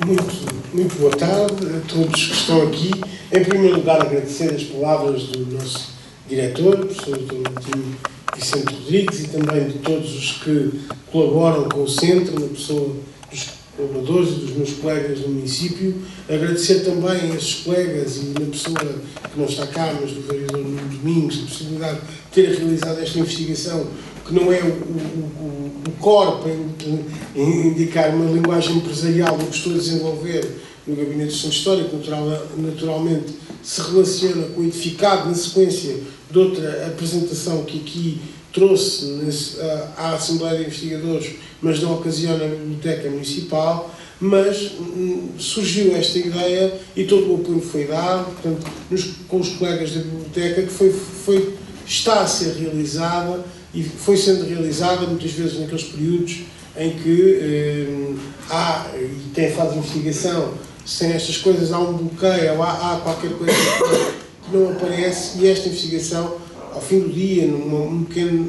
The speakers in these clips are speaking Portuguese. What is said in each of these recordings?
Muito boa tarde a todos que estão aqui. Em primeiro lugar, agradecer as palavras do nosso diretor, o professor Dr. Martinho Vicente Rodrigues, e também de todos os que colaboram com o centro, na pessoa dos colaboradores e dos meus colegas do município. Agradecer também a esses colegas e na pessoa que não está cá, mas do vereador Nuno Domingos, a possibilidade de ter realizado esta investigação, que não é o core para indicar uma linguagem empresarial do que estou a desenvolver no Gabinete do Centro Histórico, naturalmente se relaciona com o edificado na sequência de outra apresentação que aqui trouxe à Assembleia de Investigadores, mas na ocasião na Biblioteca Municipal, mas surgiu esta ideia e todo o apoio foi dado, portanto, com os colegas da Biblioteca, que está a ser realizada e foi sendo realizada muitas vezes naqueles períodos em que e quem faz investigação, sem estas coisas há um bloqueio, ou há qualquer coisa que não aparece, e esta investigação, ao fim do dia, numa pequena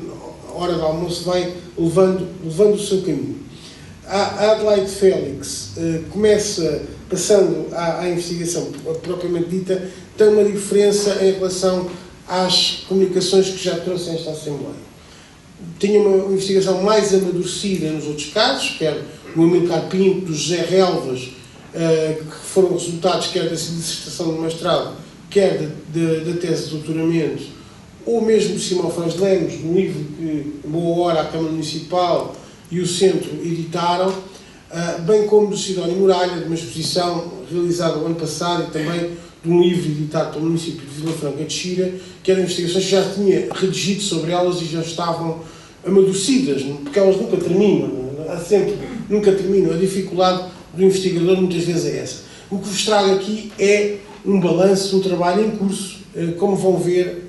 hora de almoço, vai levando o seu caminho. A Adelaide Félix começa, passando à investigação propriamente dita, tem uma diferença em relação às comunicações que já trouxe esta Assembleia. Tinha uma investigação mais amadurecida nos outros casos, quer no Amilcar Pinto, do José Relvas, que foram resultados quer da dissertação de mestrado, quer da tese de doutoramento, ou mesmo de Simão Franz Lemos, no livro que, Boa Hora, a Câmara Municipal e o Centro editaram, bem como do Sidónio Muralha, de uma exposição realizada no ano passado, e também de um livro editado pelo município de Vila Franca de Xira, que eram investigações que já tinha redigido sobre elas e já estavam amadurecidas, porque elas nunca terminam, nunca terminam. A dificuldade do investigador muitas vezes é essa. O que vos trago aqui é um balanço, um trabalho em curso, como vão ver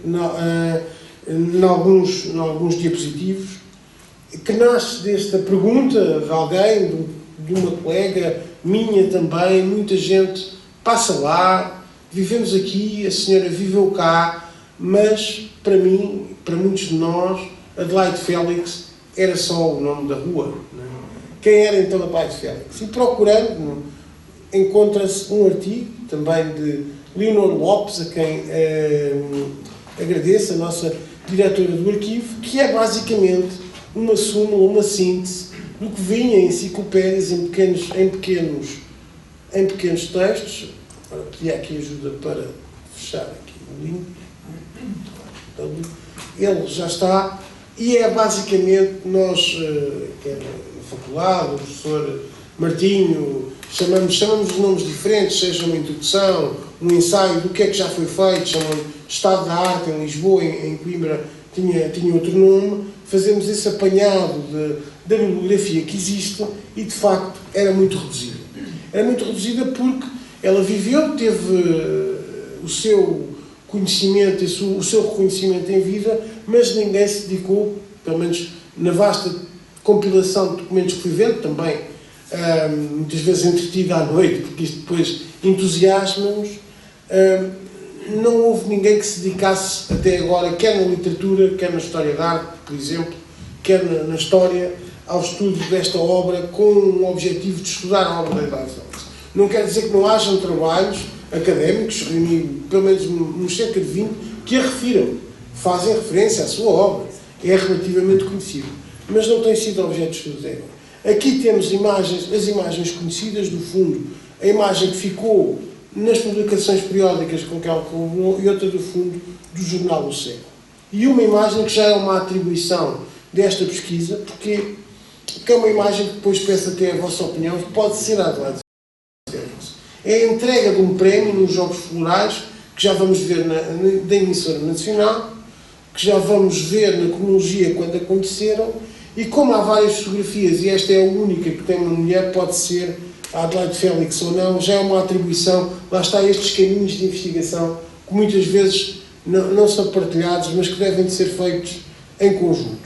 em alguns diapositivos, que nasce desta pergunta de alguém, de uma colega minha também. Muita gente passa lá, vivemos aqui, a senhora viveu cá, mas para mim, para muitos de nós, Adelaide Félix era só o nome da rua. Não é? Quem era então Adelaide Félix? E procurando, encontra-se um artigo também de Leonor Lopes, a quem agradeço, a nossa diretora do arquivo, que é basicamente uma súmula, uma síntese do que vinha em enciclopédias em pequenos textos. Agora, pedi aqui ajuda para fechar aqui o link. Ele já está, e é basicamente nós, que é na faculdade, o professor Martinho, chamamos de nomes diferentes, seja uma introdução, um ensaio do que é que já foi feito, chamam Estado da Arte em Lisboa, em Coimbra tinha outro nome. Fazemos esse apanhado da bibliografia que existe e, de facto, era muito reduzida. Era muito reduzida porque ela viveu, teve o seu conhecimento, o seu reconhecimento em vida, mas ninguém se dedicou, pelo menos na vasta compilação de documentos que fui vendo, também muitas vezes entretida à noite, porque isto depois entusiasma-nos. Não houve ninguém que se dedicasse até agora, quer na literatura, quer na história da arte, por exemplo, quer na história, ao estudo desta obra com o objetivo de estudar a obra da Adelaide Félix. Não quer dizer que não hajam trabalhos académicos, reuni pelo menos uns cerca de 20, que a refiram, fazem referência à sua obra, é relativamente conhecido, mas não tem sido objeto de estudo dela. Aqui temos as imagens conhecidas do fundo, a imagem que ficou nas publicações periódicas com que ela colaborou e outra do fundo do jornal O Século. E uma imagem que já é uma atribuição desta pesquisa, porque é uma imagem que depois peço até a vossa opinião, que pode ser a Adelaide Félix. É a entrega de um prémio nos Jogos Florais, que já vamos ver da emissora nacional, que já vamos ver na cronologia quando aconteceram, e como há várias fotografias, e esta é a única que tem uma mulher, pode ser a Adelaide Félix ou não, já é uma atribuição. Lá está estes caminhos de investigação que muitas vezes não são partilhados, mas que devem de ser feitos em conjunto.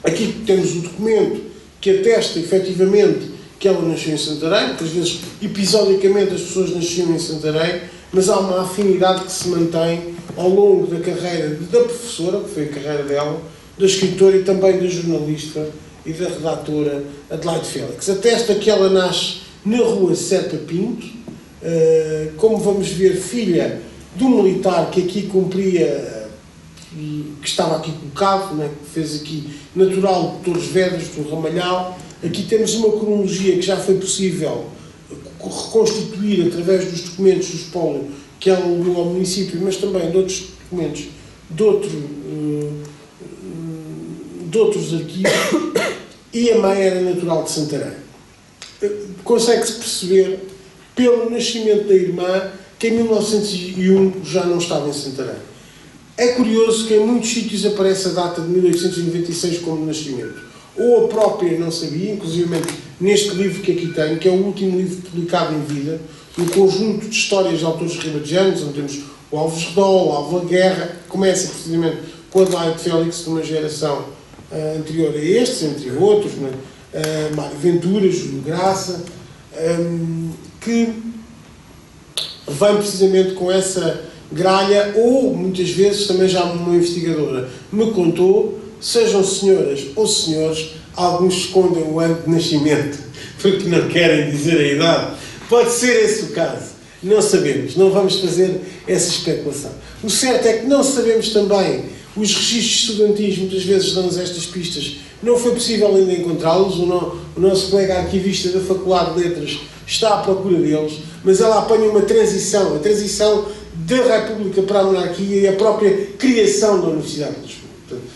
Aqui temos o documento que atesta efetivamente que ela nasceu em Santarém, porque às vezes, episodicamente, as pessoas nasciam em Santarém, mas há uma afinidade que se mantém ao longo da carreira da professora, que foi a carreira dela, da escritora e também da jornalista e da redatora Adelaide Félix. Atesta que ela nasce na rua Serpa Pinto, como vamos ver, filha de um militar que aqui cumpria, que estava aqui colocado, né, que fez aqui natural de Torres Vedras, do Ramalhau. Aqui temos uma cronologia que já foi possível reconstituir através dos documentos do espólio que ela levou ao município, mas também de outros documentos de outros arquivos, e a mãe era natural de Santarém. Consegue-se perceber, pelo nascimento da irmã, que em 1901 já não estava em Santarém. É curioso que em muitos sítios aparece a data de 1896 como nascimento. Ou a própria não sabia, inclusive neste livro que aqui tenho, que é o último livro publicado em vida, um conjunto de histórias de autores ribatejanos, onde temos o Alves Redol, o Álvaro Guerra, começa precisamente com a Adelaide Félix, de uma geração anterior a estes, entre outros, Mário Ventura, Júlio Graça, que vem precisamente com essa gralha, ou muitas vezes também já uma investigadora me contou, sejam senhoras ou senhores, alguns escondem o ano de nascimento porque não querem dizer a idade. Pode ser esse o caso. Não sabemos, não vamos fazer essa especulação. O certo é que não sabemos também os registros estudantis, muitas vezes dão-nos estas pistas. Não foi possível ainda encontrá-los. O nosso colega arquivista da Faculdade de Letras está à procura deles, mas ela apanha uma transição, a transição da República para a monarquia e a própria criação da Universidade de Lisboa. Portanto,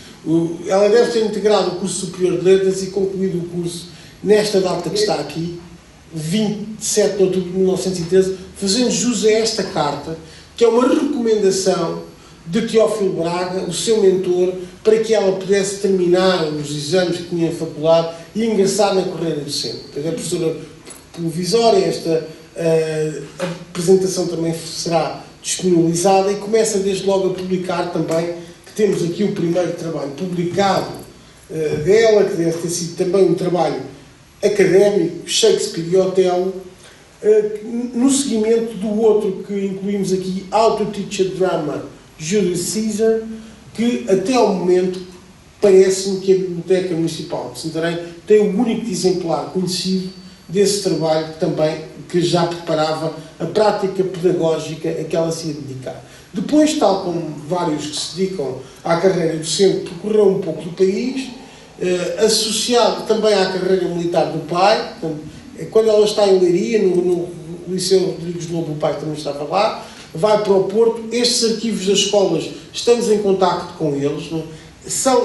ela deve ter integrado o curso superior de Letras e concluído o curso nesta data que está aqui, 27 de outubro de 1913, fazendo jus a esta carta, que é uma recomendação de Teófilo Braga, o seu mentor, para que ela pudesse terminar os exames que tinha em faculdade e ingressar na carreira docente. Portanto, é professora provisória, esta apresentação também será disponibilizada e começa desde logo a publicar também, que temos aqui o primeiro trabalho publicado dela, que deve ter sido também um trabalho académico, Shakespeare e Otelo, no seguimento do outro que incluímos aqui, How to Teach a Drama, Julius Caesar, que até ao momento parece-me que a Biblioteca Municipal de Santarém tem o único exemplar conhecido desse trabalho também, que já preparava a prática pedagógica a que ela se ia dedicar. Depois, tal como vários que se dedicam à carreira docente, percorreu um pouco do país, associado também à carreira militar do pai. Portanto, quando ela está em Leiria, no Liceu Rodrigues de Lobo, o pai também estava lá, vai para o Porto. Estes arquivos das escolas, estamos em contacto com eles, não? São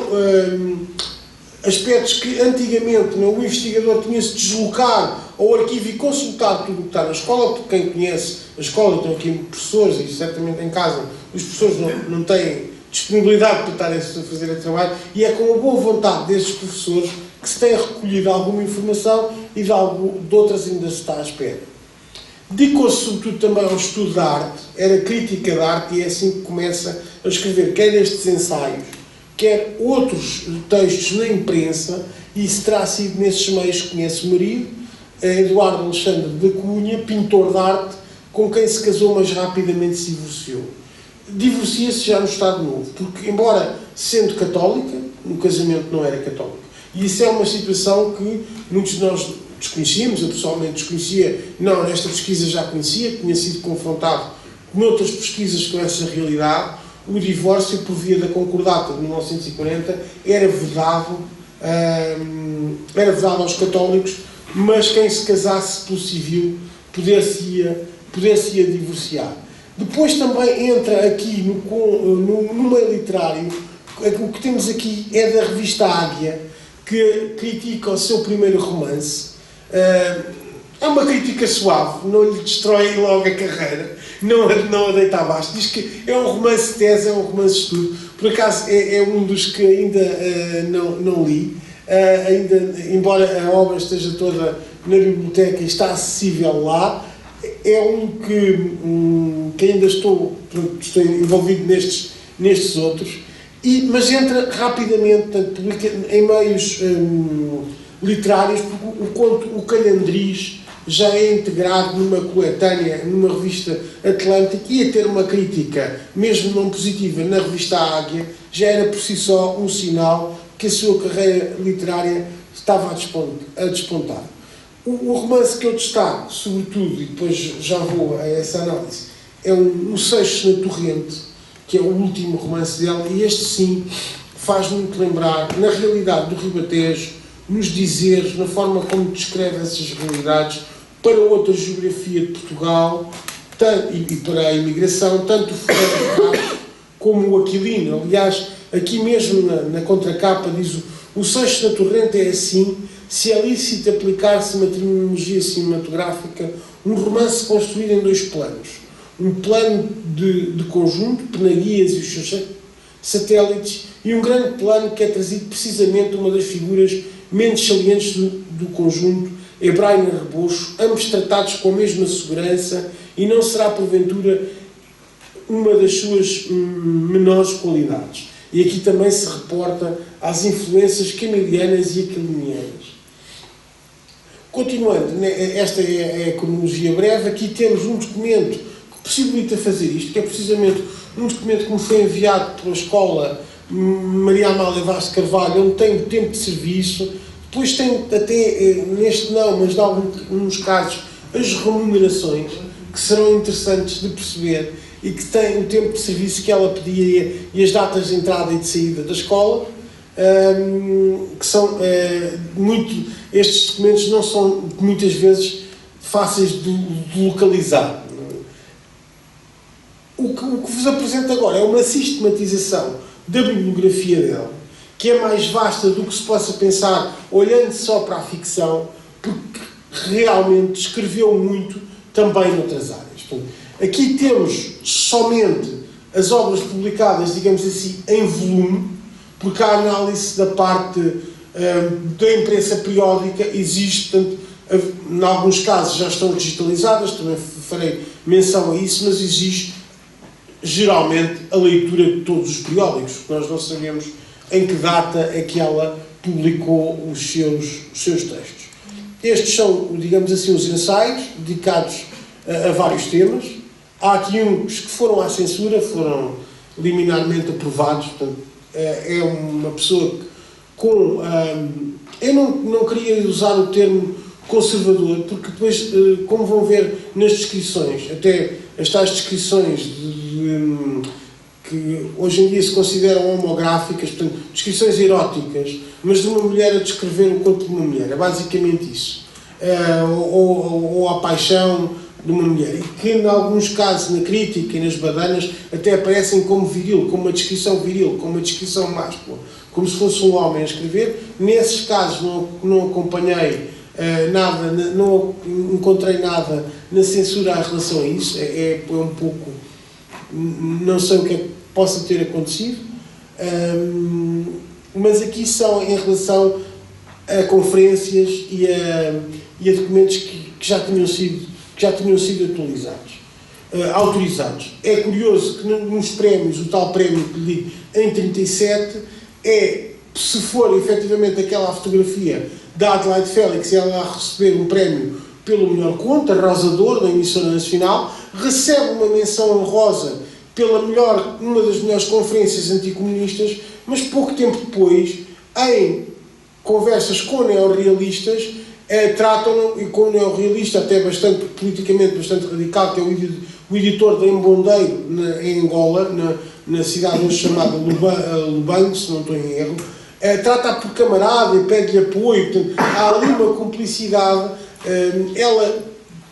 aspectos que antigamente o investigador tinha de se deslocar ao arquivo e consultar tudo o que está na escola, porque quem conhece a escola, estão aqui professores e certamente em casa os professores não têm disponibilidade para estar a fazer esse trabalho, e é com a boa vontade destes professores que se tem recolhido alguma informação e de outras ainda se está à espera. Dedicou-se sobretudo também ao estudo da arte, era crítica da arte, e é assim que começa a escrever quer estes ensaios, quer outros textos na imprensa, e se terá sido nesses meios que conhece o marido, Eduardo Alexandre da Cunha, pintor de arte, com quem se casou, mas rapidamente se divorciou. Divorcia-se já no Estado Novo, porque, embora sendo católica, o casamento não era católico. E isso é uma situação que muitos de nós desconhecíamos, eu pessoalmente desconhecia, não, nesta pesquisa já conhecia, tinha sido confrontado com outras pesquisas com essa realidade. O divórcio, por via da Concordata de 1940, era vedado aos católicos, mas quem se casasse pelo civil poder-se-ia divorciar. Depois também entra aqui no meio literário, o que temos aqui é da revista Águia, que critica o seu primeiro romance. É uma crítica suave, não lhe destrói logo a carreira, não a deita abaixo. Diz que é um romance de tese, é um romance de estudo. Por acaso é um dos que ainda não li, embora a obra esteja toda na biblioteca e está acessível lá. É que ainda estou envolvido nestes outros, mas entra rapidamente, publica em meios literários, porque o Calhandriz já é integrado numa coletânea, numa revista Atlântica, e a ter uma crítica, mesmo não positiva, na revista Águia, já era por si só um sinal que a sua carreira literária estava a despontar. O romance que eu destaco, sobretudo, e depois já vou a essa análise, é o Seixo na Torrente, que é o último romance dela, e este sim faz muito lembrar, na realidade do Ribatejo, nos dizeres, na forma como descreve essas realidades, para outra geografia de Portugal e para a imigração, tanto o Ferreira como o Aquilino. Aliás, aqui mesmo na contracapa diz o Seixo da Torrente é assim, se é lícito aplicar-se uma terminologia cinematográfica, um romance construído em dois planos. Um plano de conjunto, Penaguias e os seus satélites, e um grande plano que é trazido precisamente uma das figuras menos salientes do conjunto, Ebraina Rebocho, ambos tratados com a mesma segurança, e não será porventura uma das suas menores qualidades. E aqui também se reporta às influências camilianas e aquilinianas. Continuando, esta é a cronologia breve, aqui temos um documento que possibilita fazer isto, que é precisamente um documento que me foi enviado pela Escola Maria Amália Vaz de Carvalho, onde tem o tempo de serviço, depois tem até, neste não, mas em alguns casos, as remunerações, que serão interessantes de perceber, e que tem o tempo de serviço que ela pedia e as datas de entrada e de saída da escola, que são estes documentos não são muitas vezes fáceis de localizar. O que vos apresento agora é uma sistematização da bibliografia dela, que é mais vasta do que se possa pensar olhando só para a ficção, porque realmente escreveu muito também noutras áreas. Portanto, aqui temos somente as obras publicadas, digamos assim, em volume, porque a análise da parte da imprensa periódica existe, portanto, em alguns casos já estão digitalizadas, também farei menção a isso, mas existe geralmente a leitura de todos os periódicos, porque nós não sabemos em que data é que ela publicou os seus textos. Estes são, digamos assim, os ensaios dedicados a vários temas. Há aqui uns que foram à censura, foram liminarmente aprovados, portanto, é uma pessoa que com... eu não queria usar o termo conservador, porque depois, como vão ver nas descrições, até as tais descrições que hoje em dia se consideram homográficas, portanto, descrições eróticas, mas de uma mulher a descrever o corpo de uma mulher, é basicamente isso. Ou a paixão de uma mulher, e que em alguns casos na crítica e nas badanas até aparecem como viril, como uma descrição viril, como uma descrição máscula, como se fosse um homem a escrever. Nesses casos não acompanhei nada, não encontrei nada na censura em relação a isso, é um pouco, não sei o que é que possa ter acontecido, mas aqui são em relação a conferências e a documentos que já tinham sido autorizados. É curioso que nos prémios, o tal prémio que lhe digo, em 37, se for efetivamente aquela fotografia da Adelaide Félix, ela a receber um prémio pelo melhor conto, a Rosa de Ouro, da emissora nacional, recebe uma menção honrosa pela uma das melhores conferências anticomunistas, mas pouco tempo depois, em conversas com neorrealistas, tratam-no, e com um neorrealista até politicamente bastante radical, que é o editor da Embondeiro, em Angola, na cidade hoje chamada Lubango, se não estou em erro, trata-a por camarada e pede-lhe apoio. Portanto, há ali uma cumplicidade. Ela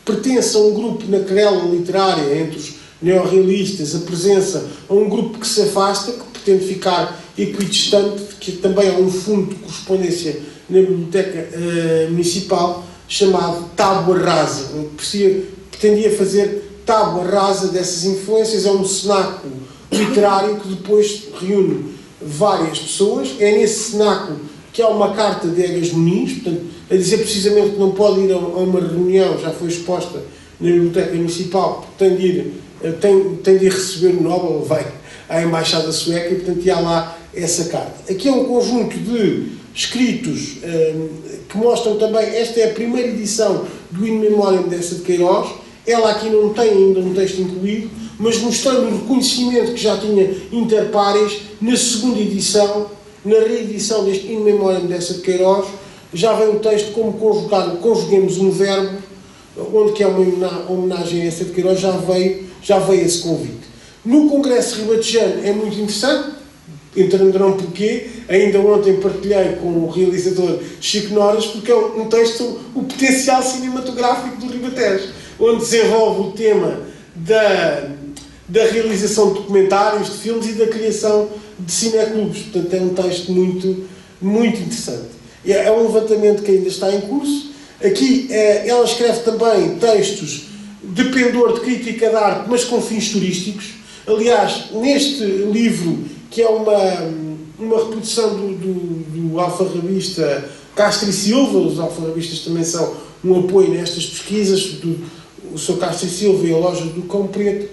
pertence a um grupo na querela literária entre os neorrealistas, a presença a um grupo que se afasta, que pretende ficar equidistante, que também há um fundo de correspondência na Biblioteca Municipal, chamado Tábua Rasa, que pretendia fazer tábua rasa dessas influências. É um cenáculo literário que depois reúne várias pessoas. É nesse cenáculo que há uma carta de Egas Muniz, portanto, a dizer precisamente que não pode ir a uma reunião, já foi exposta na Biblioteca Municipal, porque tem de ir receber o Nobel, vai à Embaixada Sueca, e portanto há lá essa carta. Aqui é um conjunto de escritos que mostram também, esta é a primeira edição do In Memoriam dessa de Queiroz. Ela aqui não tem ainda um texto incluído, mas mostrando o reconhecimento que já tinha inter pares na segunda edição, na reedição deste In Memoriam dessa de Queiroz, já vem o texto como conjuguemos um verbo, onde que é uma homenagem a essa de Queiroz, já veio esse convite. No Congresso Ribatejano é muito interessante, entenderão porquê. Ainda ontem partilhei com o realizador Chico Noras, porque é um texto sobre o potencial cinematográfico do Ribatejo, onde desenvolve o tema da realização de documentários, de filmes e da criação de cineclubes. Portanto, é um texto muito, muito interessante. É um levantamento que ainda está em curso. Aqui ela escreve também textos de pendor de crítica de arte, mas com fins turísticos. Aliás, neste livro, que é uma reprodução do alfarrabista Castro e Silva, os alfarrabistas também são um apoio nestas pesquisas, o Sr. Castro e Silva e a Loja do Cão Preto,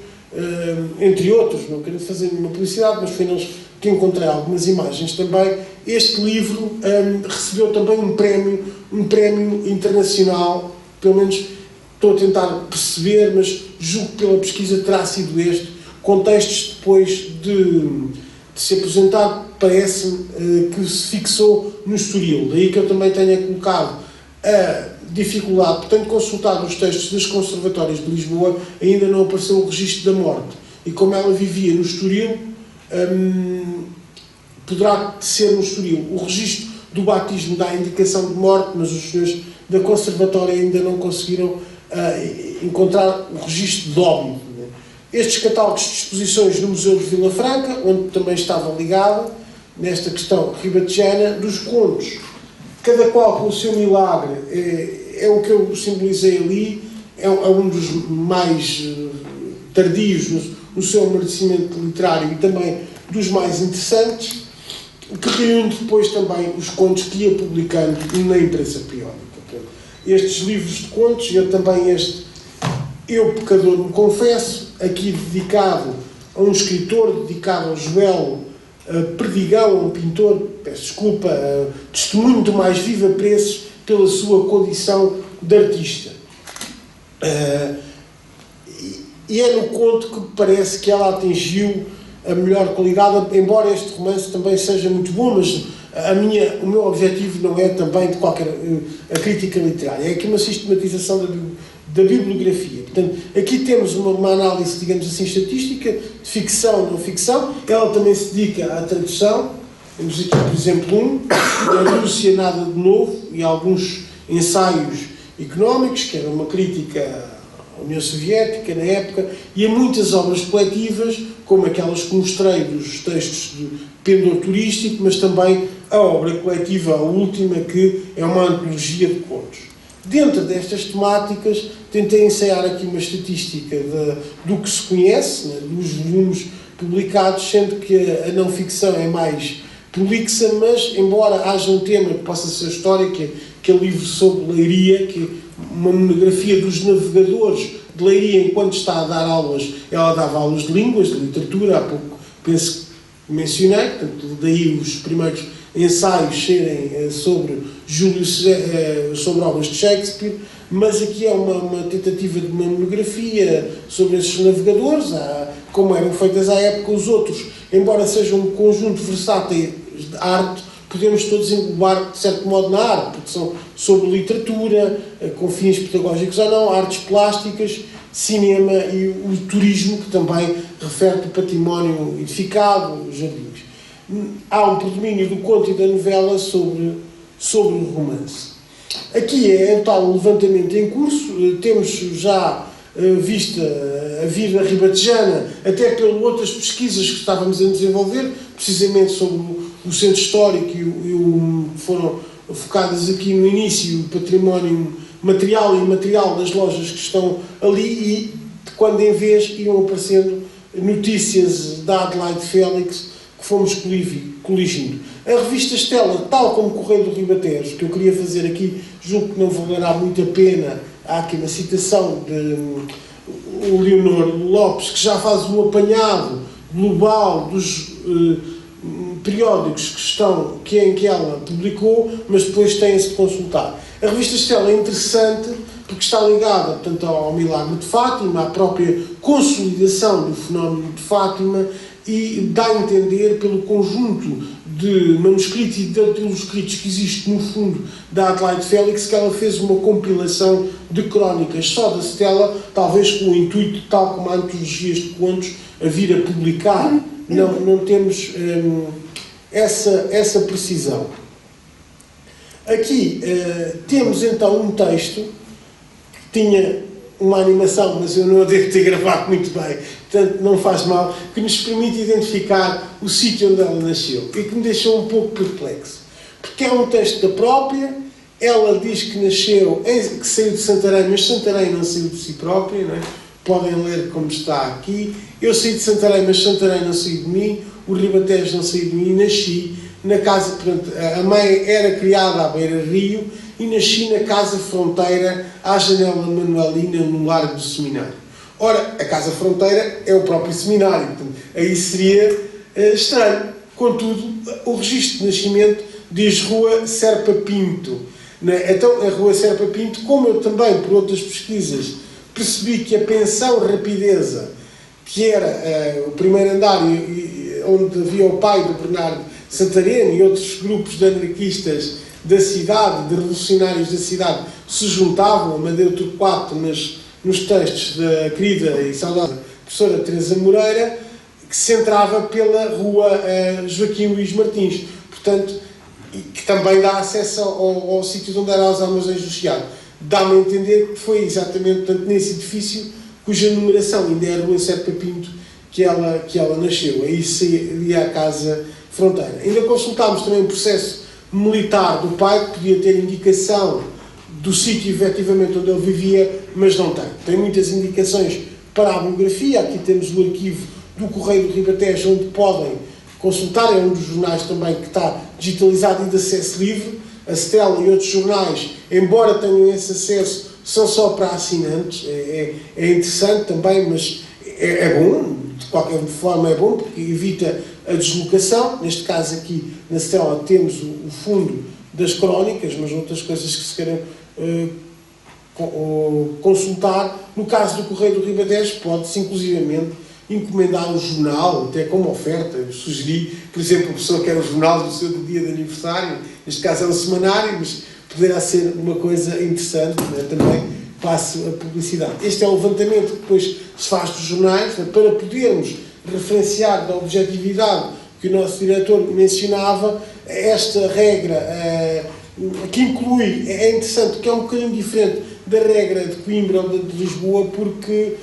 entre outros, não quero fazer nenhuma publicidade, mas foi neles que encontrei algumas imagens também. Este livro recebeu também um prémio internacional, pelo menos estou a tentar perceber, mas julgo que pela pesquisa terá sido este, com textos depois de se apresentar, parece-me que se fixou no Estoril. Daí que eu também tenha colocado a dificuldade. Portanto, consultar os textos das conservatórias de Lisboa, ainda não apareceu o registro da morte. E como ela vivia no Estoril, poderá ser no Estoril. O registro do batismo dá a indicação de morte, mas os senhores da conservatória ainda não conseguiram encontrar o registro de óbito. Estes catálogos de exposições no Museu de Vila Franca, onde também estava ligada, nesta questão ribatejana, dos contos, cada qual com o seu milagre, é o que eu simbolizei ali, é um dos mais tardios no seu merecimento literário e também dos mais interessantes, que reúne depois também os contos que ia publicando na imprensa periódica. Estes livros de contos, Eu Pecador Me Confesso, aqui dedicado a um escritor, dedicado ao Joel Perdigão, um pintor, peço desculpa, testemunho do mais vivo apreço pela sua condição de artista. E é no conto que parece que ela atingiu a melhor qualidade, embora este romance também seja muito bom, mas o meu objetivo não é também de qualquer a crítica literária, é aqui uma sistematização da bibliografia. Portanto, aqui temos uma análise, digamos assim, estatística, de ficção, não ficção. Ela também se dedica à tradução. Temos aqui, por exemplo, a Rússia Nada de Novo e alguns ensaios económicos, que era uma crítica à União Soviética na época, e a muitas obras coletivas, como aquelas que mostrei dos textos de pendor turístico, mas também a obra coletiva, a última, que é uma antologia de contos. Dentro destas temáticas, tentei ensaiar aqui uma estatística do que se conhece, né, dos volumes publicados, sendo que a não-ficção é mais prolixa, mas, embora haja um tema que possa ser histórico, que é o livro sobre Leiria, que é uma monografia dos navegadores de Leiria, enquanto está a dar aulas, ela dava aulas de línguas, de literatura, há pouco penso que mencionei, portanto, daí os primeiros ensaios serem sobre sobre obras de Shakespeare, mas aqui é uma tentativa de uma monografia sobre esses navegadores, como eram feitas à época. Os outros, embora sejam um conjunto versátil de arte, podemos todos englobar, de certo modo, na arte, porque são sobre literatura, com fins pedagógicos ou não, artes plásticas, cinema e o turismo, que também refere o património edificado, os jardins. Há um predomínio do conto e da novela sobre o romance. Aqui é tal um levantamento em curso, temos já vista a vida ribatejana, até pelas outras pesquisas que estávamos a desenvolver, precisamente sobre o centro histórico que foram focadas aqui no início, o património material e imaterial das lojas que estão ali, e de quando em vez iam aparecendo notícias da Adelaide Félix que fomos coligindo. A revista Estela, tal como o Correio do Ribatejo, que eu queria fazer aqui, julgo que não valerá muito a pena, há aqui uma citação de o Leonor Lopes, que já faz um apanhado global dos periódicos em que ela publicou, mas depois tem-se de consultar. A revista Estela é interessante porque está ligada, portanto, ao milagre de Fátima, à própria consolidação do fenómeno de Fátima, e dá a entender, pelo conjunto de manuscritos e daqueles escritos que existe no fundo da Adelaide Félix, que ela fez uma compilação de crónicas só da Stella, talvez com o intuito, tal como há antologias de contos, a vir a publicar. Não temos essa precisão. Aqui temos então um texto que tinha uma animação, mas eu não a devo ter gravado muito bem, portanto não faz mal, que nos permite identificar o sítio onde ela nasceu e que me deixou um pouco perplexo. Porque é um texto da própria, ela diz que nasceu, que saiu de Santarém, mas Santarém não saiu de si própria, não é? Podem ler como está aqui. Eu saí de Santarém, mas Santarém não saiu de mim, o Ribatejo não saiu de mim, nasci na casa, portanto, a mãe era criada à beira-rio e nasci na casa fronteira à janela manuelina no Largo do Seminário. Ora, a casa fronteira é o próprio seminário, portanto, aí seria estranho. Contudo, o registro de nascimento diz Rua Serpa Pinto. Né? Então, a Rua Serpa Pinto, como eu também, por outras pesquisas, percebi que a pensão Rapideza, que era o primeiro andar onde havia o pai do Bernardo Santareno e outros grupos de anarquistas da cidade, de revolucionários da cidade, se juntavam, a Madeira Torquato, nos textos da querida e saudosa professora Teresa Moreira, que se entrava pela rua Joaquim Luís Martins, portanto, que também dá acesso ao sítio onde eram os armazéns do Chiado. Dá-me a entender que foi exatamente, portanto, nesse edifício cuja numeração ainda é a Rua Serpa Pinto que ela nasceu. Aí seria a casa fronteira. Ainda consultámos também o processo militar do pai, que podia ter indicação do sítio efetivamente onde ele vivia, mas não tem. Tem muitas indicações para a biografia. Aqui temos o arquivo do Correio do Ribatejo, onde podem consultar, é um dos jornais também que está digitalizado e de acesso livre. A Stella e outros jornais, embora tenham esse acesso, são só para assinantes. É interessante também, mas é bom, de qualquer forma é bom, porque evita a deslocação. Neste caso aqui, na Stella, temos o fundo das crónicas, mas outras coisas que se queiram consultar. No caso do Correio do Ribatejo, pode-se inclusivamente encomendar um jornal, até como oferta. Eu sugeri, por exemplo, a pessoa que quer o jornal do seu dia de aniversário, neste caso é um semanário, mas poderá ser uma coisa interessante, né? Também passo a publicidade. Este é o levantamento que depois se faz dos jornais, né? Para podermos referenciar da objetividade que o nosso diretor mencionava, esta regra que inclui, é interessante, que é um bocadinho diferente da regra de Coimbra ou de Lisboa, porque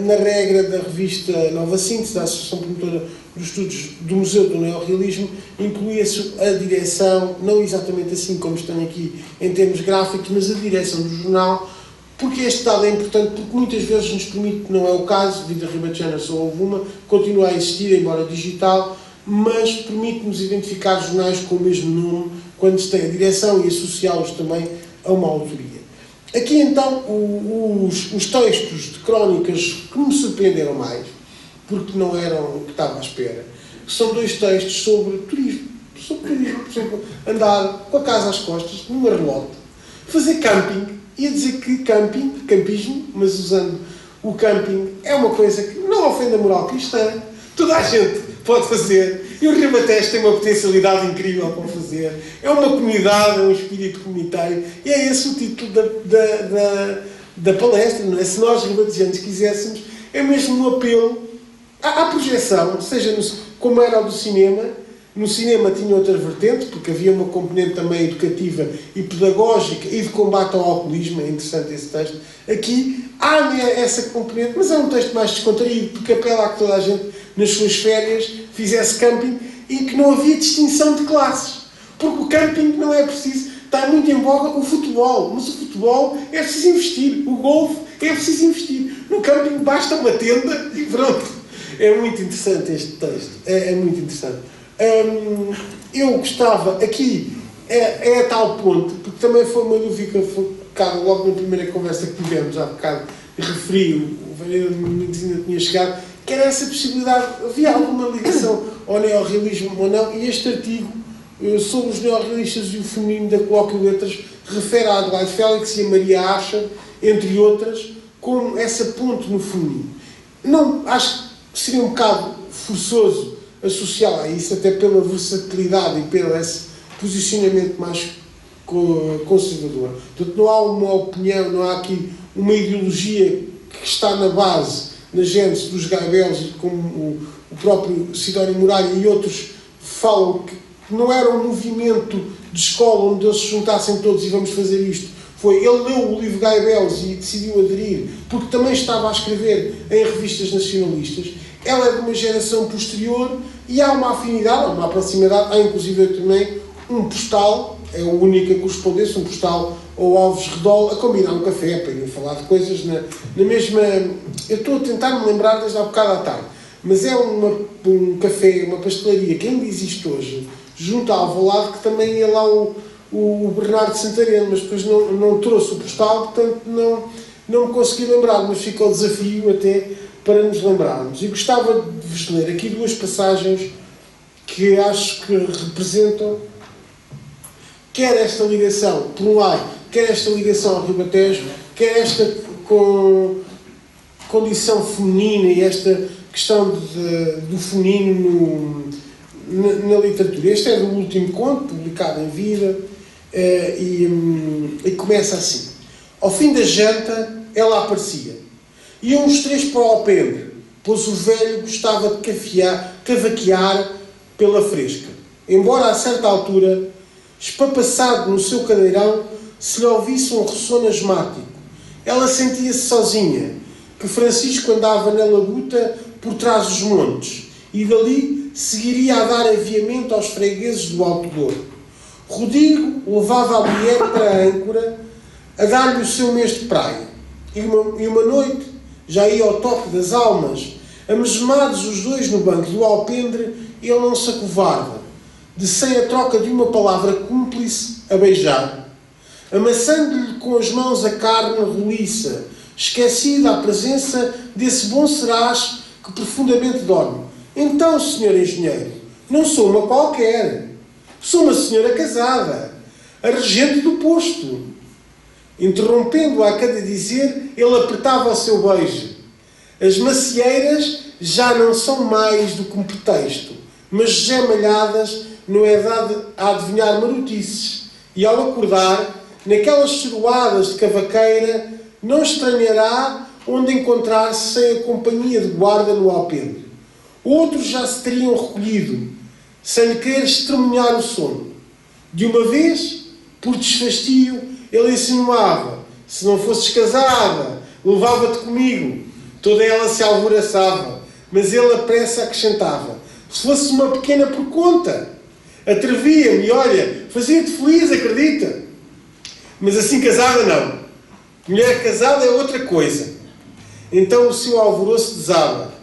na regra da revista Nova Síntese, da Associação Promotora dos Estudos do Museu do Neorrealismo, incluía-se a direção, não exatamente assim como estão aqui em termos gráficos, mas a direção do jornal, porque este dado é importante, porque muitas vezes nos permite, não é o caso, Vida Ribatejana só houve uma, continua a existir, embora digital, mas permite-nos identificar jornais com o mesmo nome, quando se tem a direção e associá-los também a uma autoria. Aqui então os textos de crónicas que me surpreenderam mais, porque não eram o que estava à espera, são dois textos sobre turismo. Sobre turismo, por exemplo, andar com a casa às costas, numa relote, fazer camping, ia dizer que campismo, mas usando o camping, é uma coisa que não ofende a moral cristã, toda a gente pode fazer, e o Ribatejo tem uma potencialidade incrível para fazer. É uma comunidade, é um espírito comunitário, e é esse o título da palestra, não é? Se nós, ribatejanos, quiséssemos, é mesmo um apelo à projeção, seja como era o do cinema. No cinema tinha outra vertente, porque havia uma componente também educativa e pedagógica e de combate ao alcoolismo, é interessante esse texto. Aqui há essa componente, mas é um texto mais descontraído, porque apela a que toda a gente, nas suas férias, fizesse camping e que não havia distinção de classes. Porque o camping não é preciso, está muito em voga o futebol, mas o futebol é preciso investir, o golfe é preciso investir. No camping basta uma tenda e pronto. É muito interessante este texto, é muito interessante. Eu gostava, aqui é a tal ponto, porque também foi uma dúvida que foi logo na primeira conversa que tivemos, há bocado referi, o vereador ainda tinha chegado, que era essa possibilidade, havia alguma ligação ao neorrealismo ou não, e este artigo sobre os neorrealistas e o feminino da Colóquio Letras refere a Adelaide Félix e a Maria Asher, entre outras, como essa ponte no feminino. Não, acho que seria um bocado forçoso associá-la a isso, até pela versatilidade e pelo esse posicionamento mais conservador. Portanto, não há uma opinião, não há aqui uma ideologia que está na base, na gênese dos Gaibels, como o próprio Sidónio Muralha e outros falam que não era um movimento de escola onde eles se juntassem todos e vamos fazer isto. Ele leu o livro Gaibels e decidiu aderir, porque também estava a escrever em revistas nacionalistas. Ela é de uma geração posterior e há uma afinidade, uma proximidade. Há inclusive também um postal, é a única correspondência, um postal ao Alves Redol, a combinar um café para irem falar de coisas na mesma... Eu estou a tentar me lembrar desde há bocado à tarde, mas é um café, uma pastelaria que ainda existe hoje, junto a Alvalade, que também ia lá o Bernardo Santareno, mas depois não trouxe o postal, portanto não me consegui lembrar, mas fica o desafio até para nos lembrarmos. E gostava de vos ler aqui duas passagens que acho que representam quer esta ligação, por um lado, quer esta ligação ao Ribatejo, quer esta condição feminina e esta questão do feminino na literatura. Este é do último conto, publicado em vida, e começa assim. Ao fim da janta, ela aparecia. Iam os três para o alpendre, pois o velho gostava de cavaquear pela fresca. Embora a certa altura, espapassado no seu cadeirão, se lhe ouvisse um ressono asmático. Ela sentia-se sozinha, que Francisco andava na labuta por trás dos montes, e dali seguiria a dar aviamento aos fregueses do Alto Douro. Rodrigo levava a mulher para a âncora, a dar-lhe o seu mês de praia. E uma noite, já ia ao toque das almas, amesmados os dois no banco do alpendre, ele não se acovarda, de sem a troca de uma palavra cúmplice, a beijar, amassando-lhe com as mãos a carne roliça, esquecida a presença desse bom serás que profundamente dorme. Então, senhor engenheiro, não sou uma qualquer, sou uma senhora casada, a regente do posto. Interrompendo-a a cada dizer, ele apertava o seu beijo. As macieiras já não são mais do que um pretexto, mas gemalhadas não é dado a adivinhar marotices, e ao acordar, naquelas ceroadas de cavaqueira, não estranhará onde encontrar-se sem a companhia de guarda no alpendre. Outros já se teriam recolhido, sem lhe querer estremunhar o sono. De uma vez, por desfastio, ele insinuava: se não fosses casada, levava-te comigo. Toda ela se alvoroçava, mas ele à pressa acrescentava: se fosse uma pequena por conta, atrevia-me, olha, fazia-te feliz, acredita? Mas assim casada não. Mulher casada é outra coisa. Então o seu alvoroço desaba.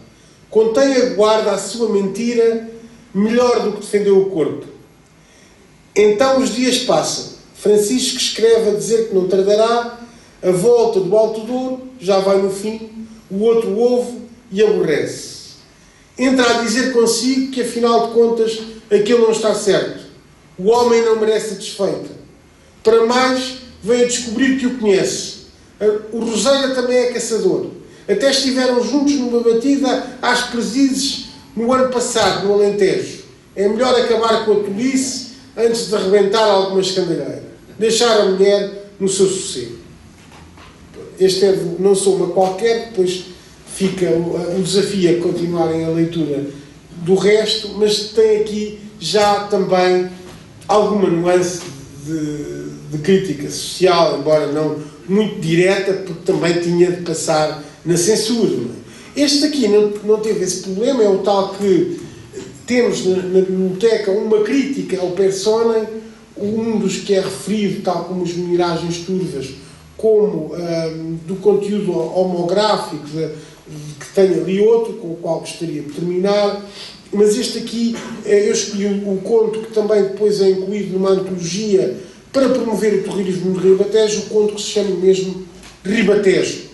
Contém a guarda a sua mentira melhor do que defendeu o corpo. Então os dias passam. Francisco escreve a dizer que não tardará. A volta do Alto Douro já vai no fim. O outro ouve e aborrece. Entra a dizer consigo que, afinal de contas, aquilo não está certo. O homem não merece a desfeita. Para mais, vem a descobrir que o conhece. O Roseira também é caçador. Até estiveram juntos numa batida às Persizes no ano passado, no Alentejo. É melhor acabar com a tolice antes de arrebentar alguma escandalheira. Deixar a mulher no seu sossego. Este é Não Sou Uma Qualquer, depois fica o desafio a continuarem a leitura do resto, mas tem aqui já também alguma nuance de crítica social, embora não muito direta, porque também tinha de passar na censura. Este aqui não teve esse problema, é o tal que temos na biblioteca uma crítica ao personagem, um dos que é referido, tal como as Miragens Turvas, como do conteúdo homográfico, que tem ali outro, com o qual gostaria de terminar, mas este aqui, eu escolhi o conto que também depois é incluído numa antologia para promover o terrorismo no Ribatejo, o conto que se chama mesmo Ribatejo.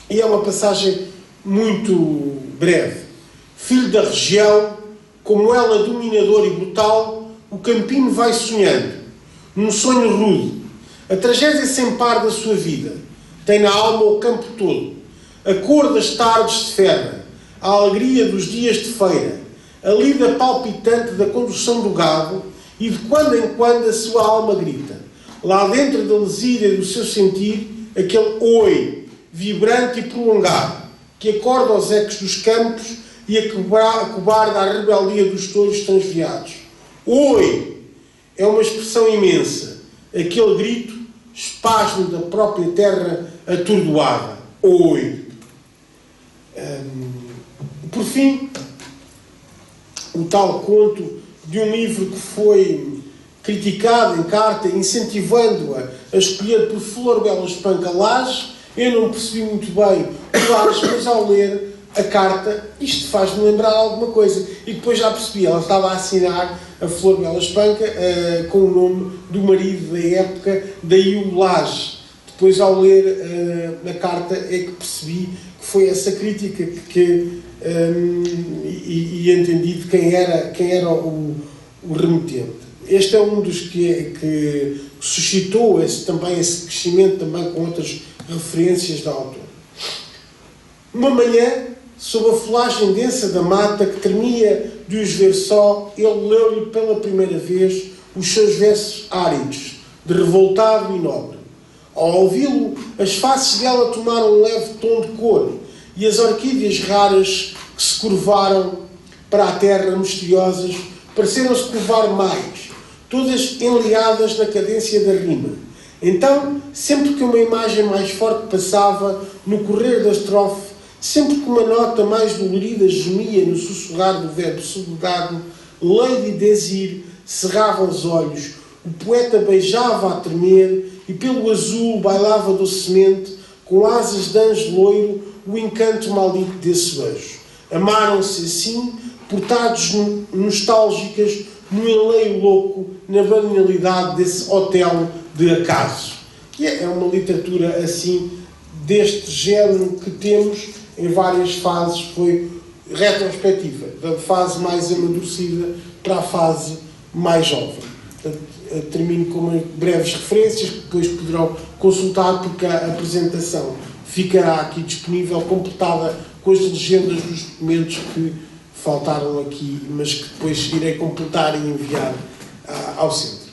E é uma passagem muito breve. Filho da região, como ela dominador e brutal, o campino vai sonhando, num sonho rude. A tragédia sem par da sua vida tem na alma o campo todo, a cor das tardes de ferra, a alegria dos dias de feira, a lida palpitante da condução do gado, e de quando em quando a sua alma grita. Lá dentro da lesíria do seu sentir, aquele oi, vibrante e prolongado, que acorda aos ecos dos campos e acobarda a rebeldia dos touros transviados. Oi! É uma expressão imensa. Aquele grito, espasmo da própria terra atordoada. Oi! Por fim, o tal conto de um livro que foi criticado em carta, incentivando-a a escolher por Flor Bela Espanca Laje. Eu não percebi muito bem o Laje, mas ao ler a carta, isto faz-me lembrar alguma coisa. E depois já percebi, ela estava a assinar a Flor Bela Espanca com o nome do marido da época, daí o Laje. Depois, ao ler a carta, é que percebi que foi essa crítica e entendi de quem era o remetente. Este é um dos que suscitou também esse crescimento, também com outras referências da autora. Uma manhã, sob a folhagem densa da mata que tremia de os ver só, ele leu-lhe pela primeira vez os seus versos áridos, de revoltado e nobre. Ao ouvi-lo, as faces dela tomaram um leve tom de cor e as orquídeas raras que se curvaram para a terra misteriosas pareceram-se curvar mais, todas enleadas na cadência da rima. Então, sempre que uma imagem mais forte passava no correr da estrofe, sempre que uma nota mais dolorida gemia no sussurrar do verbo sublegado, Lady Désir cerrava os olhos, o poeta beijava a tremer e pelo azul bailava docemente, com asas de anjo loiro, o encanto maldito desse beijo. Amaram-se assim, portados nostálgicas, no enleio louco, na banalidade desse hotel de acaso. E é uma literatura assim, deste género que temos em várias fases, foi retrospectiva, da fase mais amadurecida para a fase mais jovem. Portanto, termino com umas breves referências que depois poderão consultar, porque a apresentação ficará aqui disponível, completada com as legendas dos documentos que faltaram aqui, mas que depois irei completar e enviar ao centro.